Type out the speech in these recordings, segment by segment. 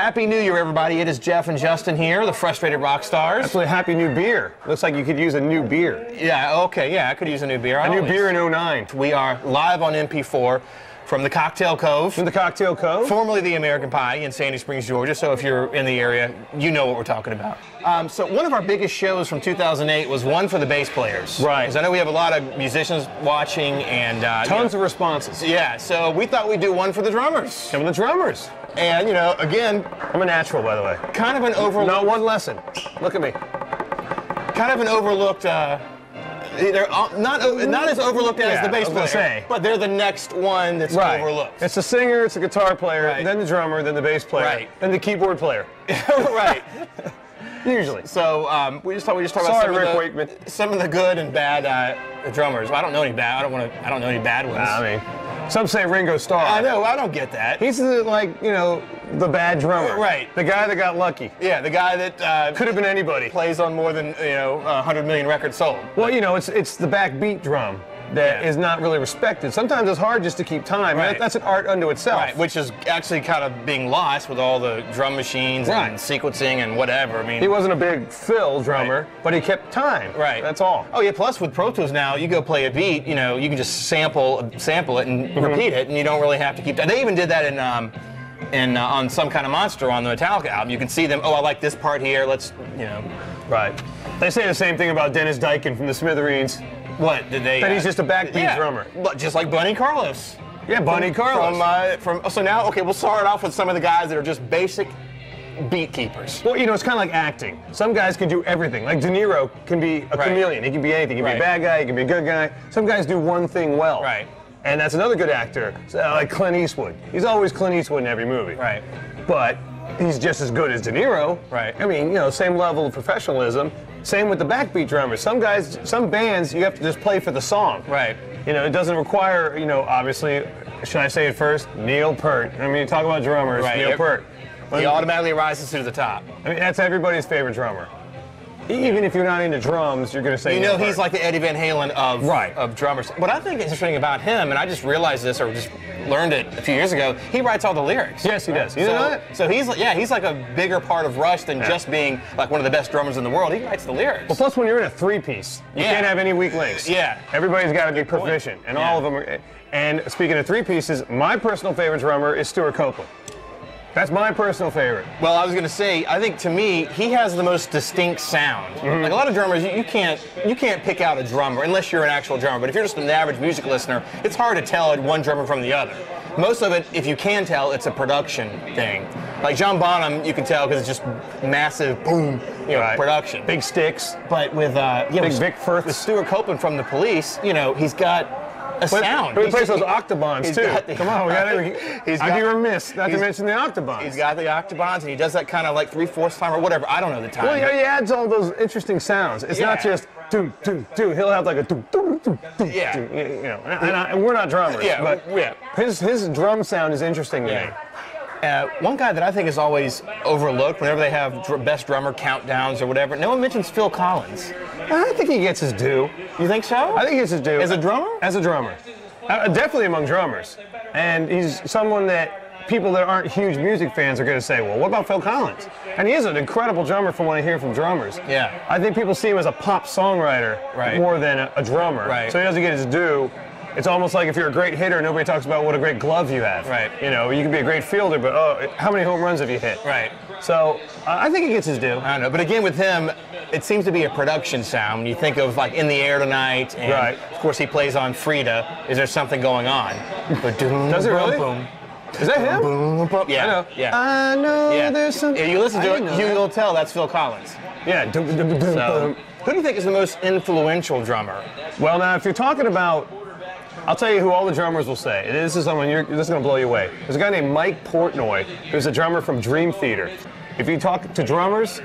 Happy New Year, everybody. It is Jeff and Justin here, the Frustrated Rockstars. Actually, happy new beer. Looks like you could use a new beer. Yeah, okay, yeah, I could use a new beer. A new beer in 09. We are live on MP4 from the Cocktail Cove. From the Cocktail Cove? Formerly the American Pie in Sandy Springs, Georgia. So if you're in the area, you know what we're talking about. So one of our biggest shows from 2008 was one for the bass players. Right. Because I know we have a lot of musicians watching and... Tons of responses. Yeah, so we thought we'd do one for the drummers. Some of the drummers. And, you know, again... I'm a natural, by the way. Kind of an overlooked... Not one lesson. Look at me. Kind of an overlooked... They're not as overlooked as the bass player, but they're the next one that's overlooked. It's the singer, it's the guitar player, then the drummer, then the bass player, then the keyboard player. Right. Usually. So we just thought we'd talk about some of the good and bad drummers. I don't know any bad. I don't know any bad ones. I mean, some say Ringo Starr. I know. I don't get that. He's the bad drummer. Right. The guy that got lucky. Yeah, the guy that could have been anybody. Plays on more than 100 million records sold. Well, it's the backbeat drum that is not really respected. Sometimes it's hard just to keep time. Right. That's an art unto itself. Right, which is actually kind of being lost with all the drum machines and sequencing and whatever. I mean, he wasn't a big fill drummer, but he kept time. Right. That's all. Oh yeah. Plus, with Pro Tools now, you go play a beat. You can just sample it and repeat it, and you don't really have to keep that. They even did that in on Some Kind of Monster on the Metallica album. You can see them. Oh, I like this part here. Let's Right. They say the same thing about Dennis Dykin from the Smithereens. What did they? That he's just a backbeat drummer. Just like Bunny Carlos. Yeah, Bunny Carlos. So now, okay, we'll start off with some of the guys that are just basic beat keepers. Well, it's kind of like acting. Some guys can do everything. Like De Niro can be a chameleon. He can be anything. He can be a bad guy. He can be a good guy. Some guys do one thing well. Right. And that's another good actor, like Clint Eastwood. He's always Clint Eastwood in every movie. Right. But he's just as good as De Niro. Right. I mean, same level of professionalism. Same with the backbeat drummers. Some bands, you have to just play for the song. Right. It doesn't require, obviously, should I say it first? Neil Peart. I mean, you talk about drummers, Neil Peart. He automatically rises to the top. I mean, that's everybody's favorite drummer. Even if you're not into drums, you're going to say Neil Peart. He's like the Eddie Van Halen of drummers. What I think is interesting about him, and I just realized this or just learned it a few years ago, he writes all the lyrics. Yes, he does. You know that? So he's like a bigger part of Rush than just being like one of the best drummers in the world. He writes the lyrics. Well, plus when you're in a three-piece, you can't have any weak links. Yeah. Everybody's got to be proficient, and all of them are. And speaking of three pieces, my personal favorite drummer is Stewart Copeland. That's my personal favorite. Well, I was going to say, I think to me, he has the most distinct sound. Like a lot of drummers, you can't pick out a drummer unless you're an actual drummer. But if you're just an average music listener, it's hard to tell one drummer from the other. Most of it, if you can tell, it's a production thing. Like John Bonham, you can tell because it's just massive boom, production. Big sticks. But with Big Vic Firth. with Stewart Copeland from the Police, he's got a sound. But he plays those octobans too. Come on, I'd be remiss not to mention the octobans. He's got the octobans, and he does that kind of like 3/4 time or whatever. I don't know the time. Well, he adds all those interesting sounds. It's not just do do do. He'll have like a do do do do. Yeah. And we're not drummers. But his drum sound is interesting to me. One guy that I think is always overlooked whenever they have best drummer countdowns or whatever, no one mentions Phil Collins. I think he gets his due. You think so? I think he gets his due. As a drummer? As a drummer. Definitely among drummers. And he's someone that people that aren't huge music fans are going to say, well, what about Phil Collins? And he is an incredible drummer from what I hear from drummers. Yeah. I think people see him as a pop songwriter more than a drummer. Right. So he doesn't get his due. It's almost like if you're a great hitter, nobody talks about what a great glove you have. Right. You can be a great fielder, but how many home runs have you hit? Right. So I think he gets his due. I don't know, but again with him, it seems to be a production sound. When you think of like In the Air Tonight, and of course he plays on Frida. Is there something going on? Does it really? Boom. Is that him? Boom, boom. Yeah. I know. Yeah. I know there's something. If you listen to it, you'll tell that's Phil Collins. Yeah. So, who do you think is the most influential drummer? Well, now if you're talking about, I'll tell you who all the drummers will say. This is someone this is going to blow you away. There's a guy named Mike Portnoy, who's a drummer from Dream Theater. If you talk to drummers,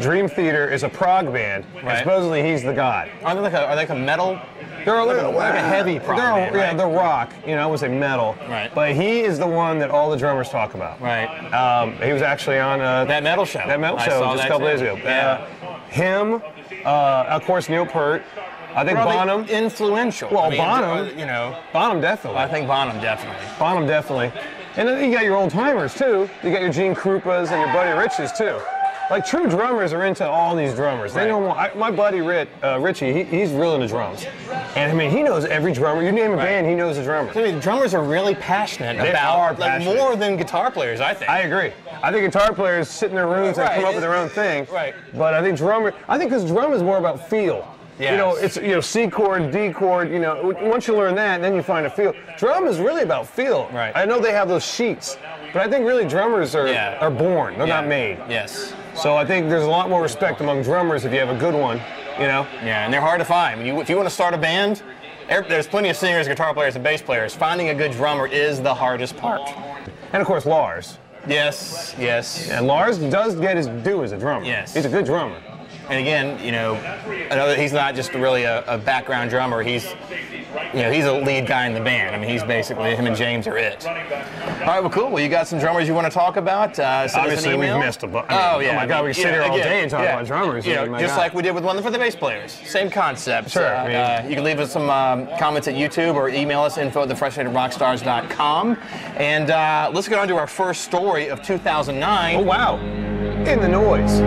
Dream Theater is a prog band, and supposedly he's the god. Are they like a metal? They're like a heavy prog band, Yeah, they're rock. I would say metal. Right. But he is the one that all the drummers talk about. Right. He was actually on that metal show. That metal show just a couple days ago. Yeah. Him, of course, Neil Peart. I think Bonham. Influential. Well, Bonham. Bonham definitely. I think Bonham definitely. Bonham definitely. And then you got your old timers too. You got your Gene Krupas and your Buddy Riches too. Like true drummers are into all these drummers. They know more. My buddy Richie, he's real into drums, and I mean he knows every drummer. You name a band, he knows the drummer. I mean, drummers are really passionate about like more than guitar players. I think. I agree. I think guitar players sit in their rooms and come up with their own thing. Right. But I think because drum is more about feel. Yes. You know, it's C chord, D chord. You know, once you learn that, then you find a feel. Drum is really about feel. Right. I know they have those sheets, but I think really drummers are born. They're not made. Yes. So I think there's a lot more respect among drummers if you have a good one, you know? Yeah, and they're hard to find. If you want to start a band, there's plenty of singers, guitar players, and bass players. Finding a good drummer is the hardest part. And of course, Lars. Yes, yes. And Lars does get his due as a drummer. Yes. He's a good drummer. And again, you know, I know that he's not just really a background drummer. He's a lead guy in the band. I mean, he's basically, him and James are it. All right, well, cool. Well, you got some drummers you want to talk about? Obviously, we've missed a bunch. Oh, yeah. Oh, my God, we can sit here all day and talk about drummers. You know, just like we did with one for the bass players. Same concept. Sure. You can leave us some comments at YouTube or email us, info@thefrustratedrockstars.com. And let's get on to our first story of 2009. Oh, wow. In the noise.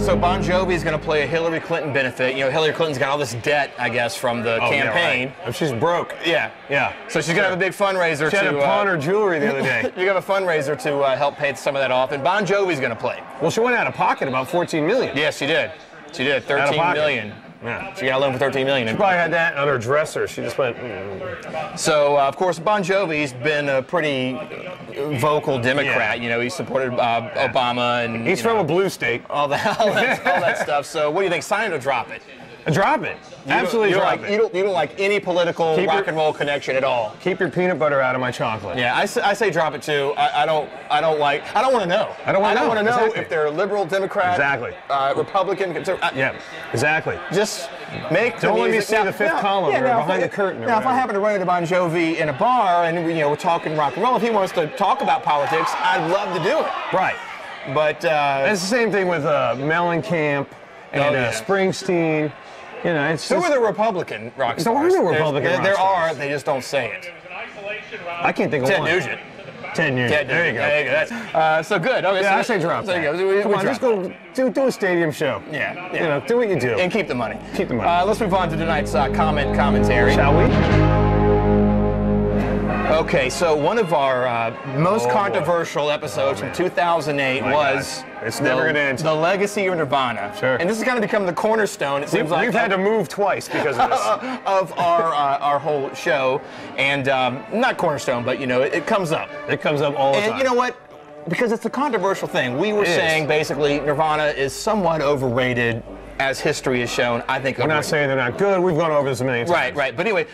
So Bon Jovi is going to play a Hillary Clinton benefit. You know, Hillary Clinton's got all this debt, I guess, from the campaign. Yeah, right. She's broke. Yeah. So she's going to have a big fundraiser. She had to pawn her jewelry the other day. You have a fundraiser to help pay some of that off, and Bon Jovi's going to play. Well, she went out of pocket about $14 million. Yes, she did. She did. $13 million. Yeah. She got a loan for $13 million. She probably had that on her dresser. She just went. So, of course, Bon Jovi's been a pretty vocal Democrat. You know, he supported Obama and. He's from a blue state. All that stuff. So, what do you think? Sign it or drop it? Drop it. Absolutely drop it. You don't like any political rock and roll connection at all. Keep your peanut butter out of my chocolate. Yeah, I say drop it too. I don't want to know. I don't want to know if they're liberal, Democrat, Republican, conservative. Yeah, exactly. Just make Don't the let me music. see the fifth column or behind the curtain. Now, if I happen to run into Bon Jovi in a bar and we're talking rock and roll, if he wants to talk about politics, I'd love to do it. Right. But it's the same thing with Mellencamp and Springsteen. You know, it's who are the Republican rock stars? There are no Republican rock There stars. are, they just don't say it. I can't think of one. Ted Nugent. There you go. So good. Okay, I say drop. So there you go. Come on, just go do a stadium show. Yeah. You know, do what you do. And keep the money. Keep the money. Let's move on to tonight's commentary. Shall we? Okay, so one of our most controversial episodes from 2008 was it's never going to end. The legacy of Nirvana. Sure. And this is kind of become the cornerstone. It seems we've had to move twice because of this. of our whole show, and not cornerstone, but it comes up. It comes up all the time. And you know what? Because it's a controversial thing. We were saying basically Nirvana is somewhat overrated, as history has shown. I think we're not saying they're not good. We've gone over this a million times. Right. But anyway.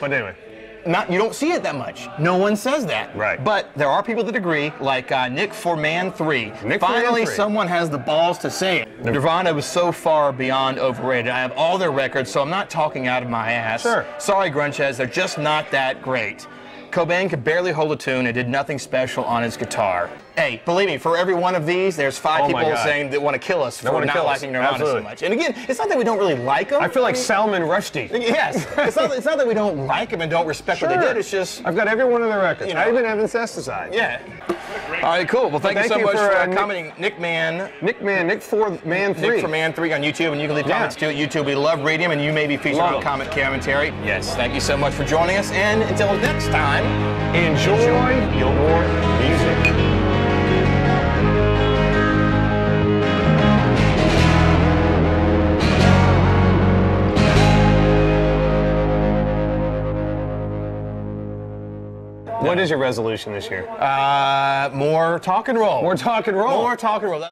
You don't see it that much. No one says that. Right. But there are people that agree, like Nick for Man 3. Finally, someone has the balls to say it. Nirvana was so far beyond overrated. I have all their records, so I'm not talking out of my ass. Sure. Sorry, grungeheads, they're just not that great. Cobain could barely hold a tune and did nothing special on his guitar. Hey, believe me, for every one of these, there's 5 people saying that want to kill us for not liking Nirvana so much. And again, it's not that we don't really like them. I feel like Salman Rushdie. Yes. It's not that we don't like them and don't respect what they did. It's just... I've got every one of their records. I even have Incesticide. Yeah. All right, cool. Well, thank you so much for commenting. Nick for Man 3 on YouTube, and you can leave comments too at YouTube. We love reading them, and you may be featured on commentary. Yes. Thank you so much for joining us, and until next time, enjoy your music. What is your resolution this year? More talk and roll. More talk and roll. More talk and roll.